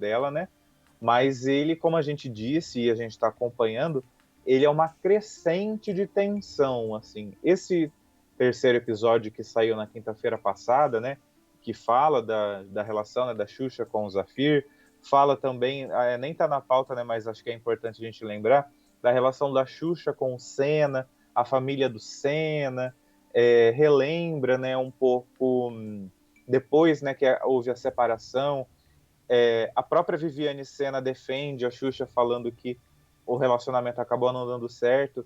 dela, né? Mas ele, como a gente disse e a gente está acompanhando, ele é uma crescente de tensão, assim. Esse terceiro episódio que saiu na quinta-feira passada, né? Que fala da relação, né, da Xuxa com o Zafir, fala também, nem tá na pauta, né? Mas acho que é importante a gente lembrar da relação da Xuxa com o Senna, a família do Senna, relembra, né, um pouco depois, né, que houve a separação. A própria Viviane Senna defende a Xuxa falando que o relacionamento acabou não dando certo,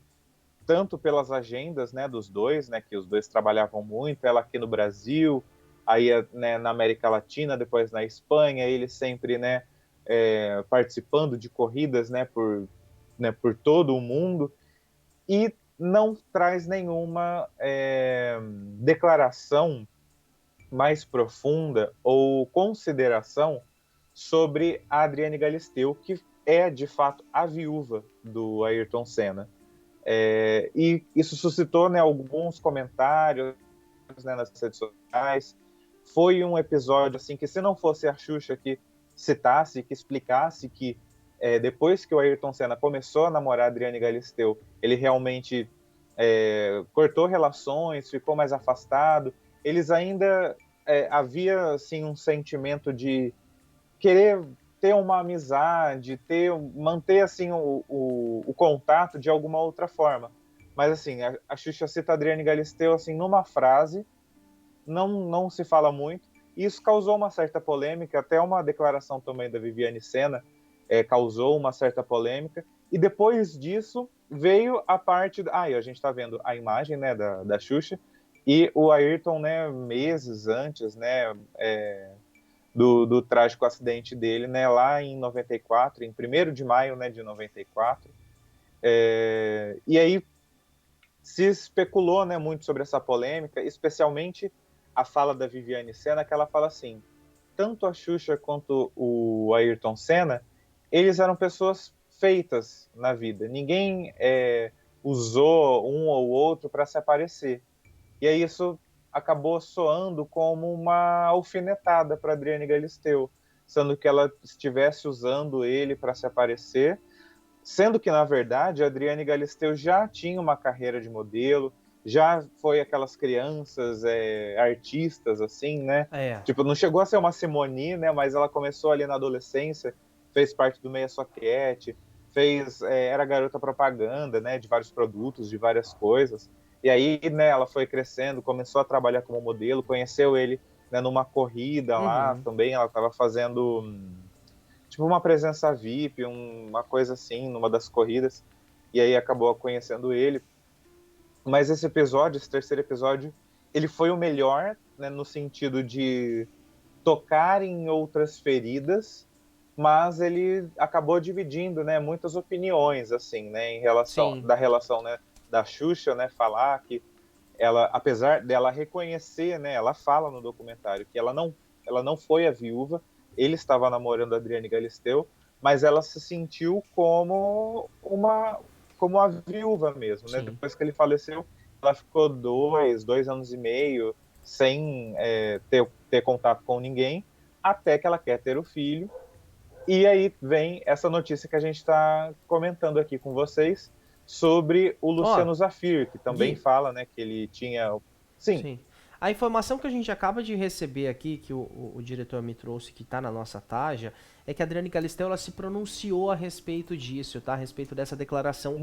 tanto pelas agendas, né, dos dois, né, que os dois trabalhavam muito, ela aqui no Brasil, aí, né, na América Latina, depois na Espanha, ele sempre, né, participando de corridas, né, por todo o mundo, e não traz nenhuma declaração mais profunda ou consideração sobre a Adriane Galisteu, que é, de fato, a viúva do Ayrton Senna. E isso suscitou, né, alguns comentários, né, nas redes sociais. Foi um episódio assim que, se não fosse a Xuxa que citasse, que explicasse que depois que o Ayrton Senna começou a namorar a Adriane Galisteu, ele realmente cortou relações, ficou mais afastado. Eles ainda havia assim um sentimento de querer ter uma amizade, manter assim o contato de alguma outra forma. Mas assim, a Xuxa cita a Adriane Galisteu assim numa frase, não se fala muito, e isso causou uma certa polêmica, até uma declaração também da Viviane Senna causou uma certa polêmica, e depois disso veio a parte... e a gente está vendo a imagem, né, da Xuxa, e o Ayrton, né, meses antes, né, do trágico acidente dele, né, lá em 94, em 1º de maio, né, de 94. E aí se especulou, né, muito sobre essa polêmica, especialmente a fala da Viviane Senna, que ela fala assim: tanto a Xuxa quanto o Ayrton Senna, eles eram pessoas feitas na vida. Ninguém usou um ou outro para se aparecer. E aí isso acabou soando como uma alfinetada para Adriane Galisteu, sendo que ela estivesse usando ele para se aparecer, sendo que, na verdade, a Adriane Galisteu já tinha uma carreira de modelo, já foi aquelas crianças artistas, assim, né? Tipo, não chegou a ser uma Simone, né? Mas ela começou ali na adolescência, fez parte do Meia Soquete, era garota propaganda, né? De vários produtos, de várias coisas. E aí, né, ela foi crescendo, começou a trabalhar como modelo, conheceu ele, né, numa corrida lá também, ela estava fazendo tipo uma presença VIP, uma coisa assim, numa das corridas, e aí acabou conhecendo ele. Mas esse terceiro episódio, ele foi o melhor, né, no sentido de tocar em outras feridas, mas ele acabou dividindo, né, muitas opiniões, assim, né, em relação Sim. da relação, né, da Xuxa, né, falar que ela, apesar dela reconhecer, né, ela fala no documentário que ela não foi a viúva, ele estava namorando a Adriane Galisteu, mas ela se sentiu como a viúva mesmo, né? Sim. Depois que ele faleceu, ela ficou 2 anos e meio sem ter contato com ninguém, até que ela quer ter o filho. E aí vem essa notícia que a gente está comentando aqui com vocês sobre o Ó, Luciano Zafir, que também Gui, fala, né, que ele tinha... Sim. sim. A informação que a gente acaba de receber aqui, que o diretor me trouxe, que tá na nossa tarja, é que a Adriane Galisteu ela se pronunciou a respeito disso, tá? A respeito dessa declaração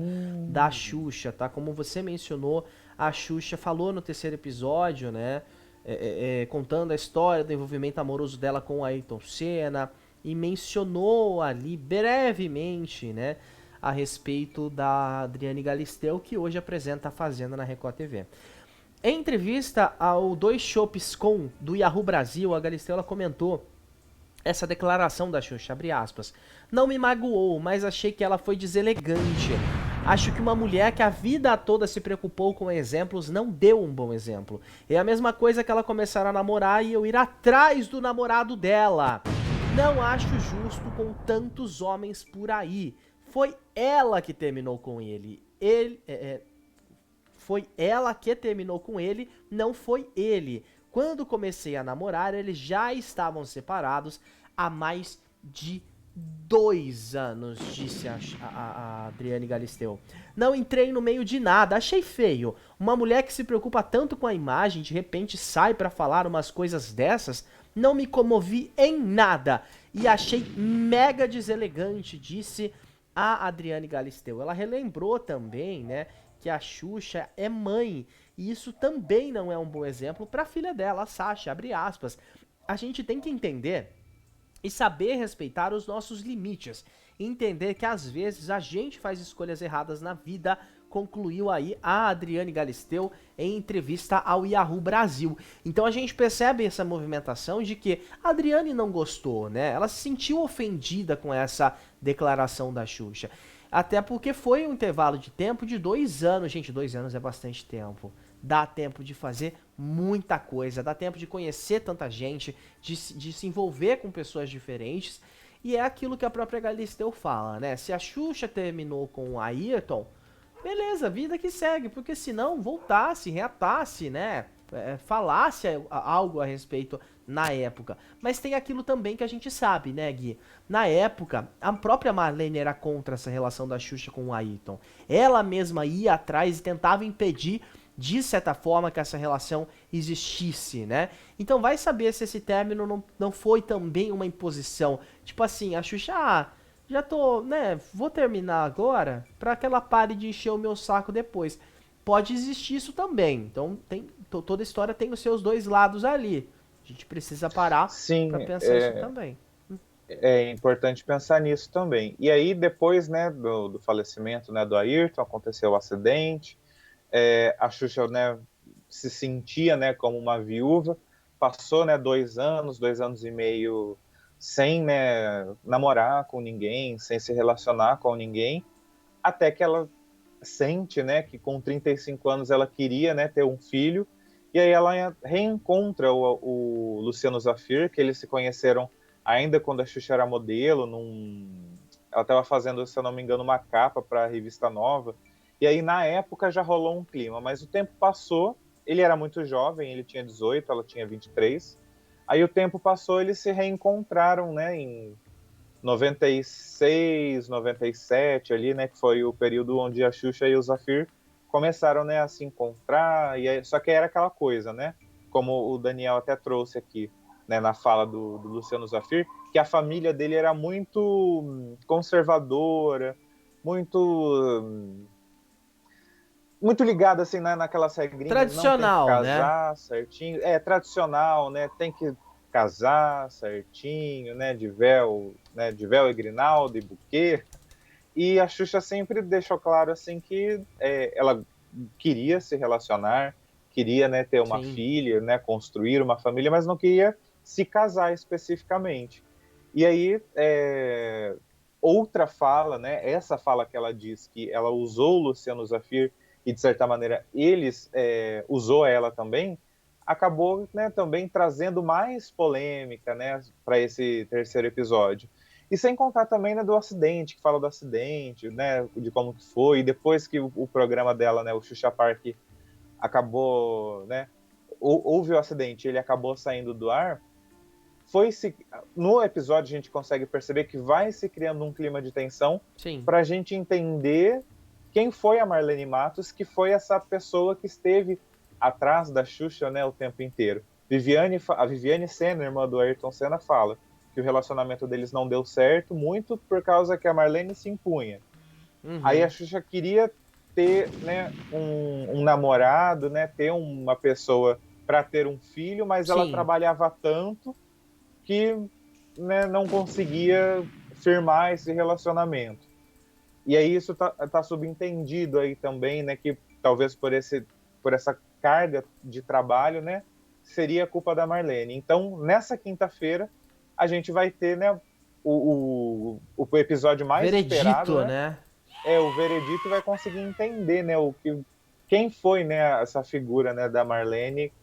da Xuxa, tá? Como você mencionou, a Xuxa falou no terceiro episódio, né? Contando a história do envolvimento amoroso dela com o Ayrton Senna e mencionou ali brevemente, né? A respeito da Adriane Galisteu, que hoje apresenta a Fazenda na Record TV. Em entrevista ao Dois Chopps Com, do Yahoo Brasil, a Galisteu ela comentou essa declaração da Xuxa, abre aspas. Não me magoou, mas achei que ela foi deselegante. Acho que uma mulher que a vida toda se preocupou com exemplos não deu um bom exemplo. É a mesma coisa que ela começar a namorar e eu ir atrás do namorado dela. Não acho justo com tantos homens por aí. Foi ela que terminou com ele. Foi ela que terminou com ele, não foi ele. Quando comecei a namorar, eles já estavam separados há mais de 2 anos, disse a Adriane Galisteu. Não entrei no meio de nada, achei feio. Uma mulher que se preocupa tanto com a imagem, de repente sai pra falar umas coisas dessas, não me comovi em nada. E achei mega deselegante, disse a Adriane Galisteu. Ela relembrou também, né, que a Xuxa é mãe, e isso também não é um bom exemplo pra filha dela, a Sasha, abre aspas. A gente tem que entender e saber respeitar os nossos limites. Entender que às vezes a gente faz escolhas erradas na vida, concluiu aí a Adriane Galisteu em entrevista ao Yahoo Brasil. Então a gente percebe essa movimentação de que a Adriane não gostou, né? Ela se sentiu ofendida com essa declaração da Xuxa. Até porque foi um intervalo de tempo de 2 anos. Gente, 2 anos é bastante tempo. Dá tempo de fazer muita coisa, dá tempo de conhecer tanta gente, de se envolver com pessoas diferentes. E é aquilo que a própria Galisteu fala, né? Se a Xuxa terminou com o Ayrton, beleza, vida que segue, porque se não, voltasse, reatasse, né? Falasse algo a respeito na época. Mas tem aquilo também que a gente sabe, né, Gui? Na época, a própria Marlene era contra essa relação da Xuxa com o Ayrton. Ela mesma ia atrás e tentava impedir, de certa forma, que essa relação existisse, né? Então vai saber se esse término não foi também uma imposição. Tipo assim, a Xuxa, já tô, né, vou terminar agora pra que ela pare de encher o meu saco depois. Pode existir isso também. Então toda história tem os seus dois lados ali. A gente precisa parar Sim, pra pensar isso também. é importante pensar nisso também. E aí, depois, né, do falecimento, né, do Ayrton, aconteceu o acidente, a Xuxa, né, se sentia, né, como uma viúva, passou, né, 2 anos e meio sem, né, namorar com ninguém, sem se relacionar com ninguém, até que ela sente, né, que com 35 anos ela queria, né, ter um filho, e aí ela reencontra o Luciano Zafir, que eles se conheceram ainda quando a Xuxa era modelo, ela estava fazendo, se eu não me engano, uma capa para a revista Nova, e aí na época já rolou um clima, mas o tempo passou, ele era muito jovem, ele tinha 18, ela tinha 23, aí o tempo passou, eles se reencontraram, né, em 96, 97 ali, né, que foi o período onde a Xuxa e o Zafir começaram, né, a se encontrar, só que era aquela coisa, né, como o Daniel até trouxe aqui, né, na fala do Luciano Zafir, que a família dele era muito conservadora, muito ligada assim, né, naquelas regrinhas, não tem que Tradicional, né? casar certinho, tradicional, né, tem que casar certinho, né, de véu e grinalda e buquê. E a Xuxa sempre deixou claro assim que ela queria se relacionar, queria, né, ter uma Sim. filha, né, construir uma família, mas não queria se casar especificamente. E aí, outra fala, né, essa fala que ela diz que ela usou o Luciano Zafir e, de certa maneira, usou ela também, acabou, né, também trazendo mais polêmica, né, para esse terceiro episódio. E sem contar também, né, do acidente, que fala do acidente, né, de como que foi, e depois que o programa dela, né, o Xuxa Park, acabou, né, houve o acidente, ele acabou saindo do ar, no episódio a gente consegue perceber que vai se criando um clima de tensão para a gente entender quem foi a Marlene Matos, que foi essa pessoa que esteve atrás da Xuxa, né, o tempo inteiro. A Viviane Senna, irmã do Ayrton Senna, fala que o relacionamento deles não deu certo, muito por causa que a Marlene se impunha. Aí a Xuxa queria ter, né, um namorado, né, ter uma pessoa para ter um filho, mas ela trabalhava tanto que, né, não conseguia firmar esse relacionamento. E aí isso tá subentendido aí também, né, que talvez por essa carga de trabalho, né, seria culpa da Marlene. Então, nessa quinta-feira, a gente vai ter, né, o episódio mais esperado, né? O veredito, vai conseguir entender, né, quem foi, né, essa figura, né, da Marlene